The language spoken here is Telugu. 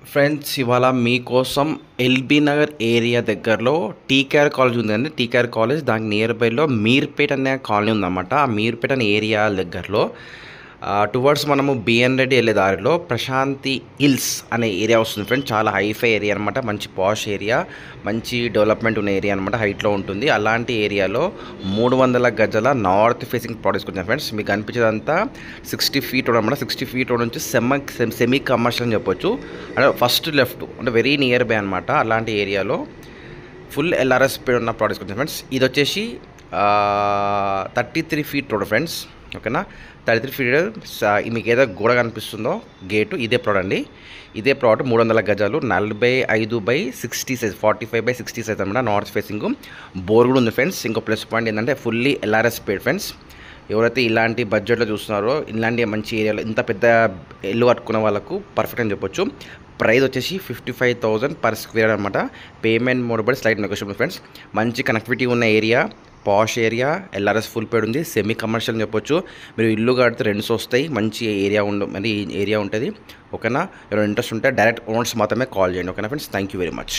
ఫ్రెండ్స్ ఇవాళ మీకోసం ఎల్బీ నగర్ ఏరియా దగ్గరలో టీకేఆర్ కాలేజ్ ఉందండి. టీకేఆర్ కాలేజ్ దానికి నియర్ బైలో మీర్పేట్ అనే కాలనీ ఉందన్నమాట. ఆ మీర్పేట్ అనే ఏరియా దగ్గరలో టువర్డ్స్ మనము బిఎన్ రెడ్డి వెళ్ళే దారిలో ప్రశాంతి హిల్స్ అనే ఏరియా వస్తుంది ఫ్రెండ్స్. చాలా హైఫై ఏరియా అనమాట. మంచి పాష్ ఏరియా, మంచి డెవలప్మెంట్ ఉన్న ఏరియా అనమాట. హైట్లో ఉంటుంది. అలాంటి ఏరియాలో 300 గజాల నార్త్ ఫేసింగ్ ప్లాట్ వచ్చాను ఫ్రెండ్స్. మీకు కనిపించేదంతా 60 ఫీట్ రోడ్ అనమాట. 60 ఫీట్ రోడ్ నుంచి సెమీ కమర్షియల్ అని చెప్పొచ్చు. అంటే ఫస్ట్ లెఫ్ట్ అంటే వెరీ నియర్ బై అనమాట. అలాంటి ఏరియాలో ఫుల్ ఎల్ఆర్ఎస్ స్పీడ్ ఉన్న ప్లాట్ తీసుకొచ్చాను ఫ్రెండ్స్. ఇది వచ్చేసి 33 ఫీట్ రోడ్ ఫ్రెండ్స్. ఓకేనా, 33 ఫీట్. మీకు ఏదో గోడ కనిపిస్తుందో గేటు ఇదే ప్లాట్ అండి. ఇదే ప్లాట్ 300 గజాలు, 45/60 సైజ్, 45/60 సైజ్ అనమాట. నార్త్ ఫేసింగ్ బోర్ కూడా ఉంది ఫ్రెండ్స్. ఇంకో ప్లస్ పాయింట్ ఏంటంటే ఫుల్లీ ఎల్ఆర్ఎస్ స్పీడ్ ఫ్రెండ్స్. ఎవరైతే ఇలాంటి బడ్జెట్లో చూస్తున్నారో, ఇలాంటి మంచి ఏరియాలో ఇంత పెద్ద ఇల్లు కట్టుకున్న వాళ్ళకు పర్ఫెక్ట్ అని చెప్పొచ్చు. ప్రైస్ వచ్చేసి 55,000 పర్ స్క్వేర్ అనమాట. పేమెంట్ మోడ్ బట్టి స్లైట్ నెగోషియబుల్ ఫ్రెండ్స్. మంచి కనెక్టివిటీ ఉన్న ఏరియా, పాష్ ఏరియా, ఎల్ఆర్ఎస్ ఫుల్ పేడ్ ఉంది, సెమీ కమర్షియల్ అని చెప్పొచ్చు. మీరు ఇల్లు కడితే రెంట్స్ వస్తాయి, మంచి ఏరియా మరి ఏరియా ఉంటుంది. ఓకేనా, ఎవరైనా ఇంట్రెస్ట్ ఉంటే డైరెక్ట్ ఓనర్స్ మాత్రమే కాల్ చేయండి. ఓకేనా friends, thank you very much.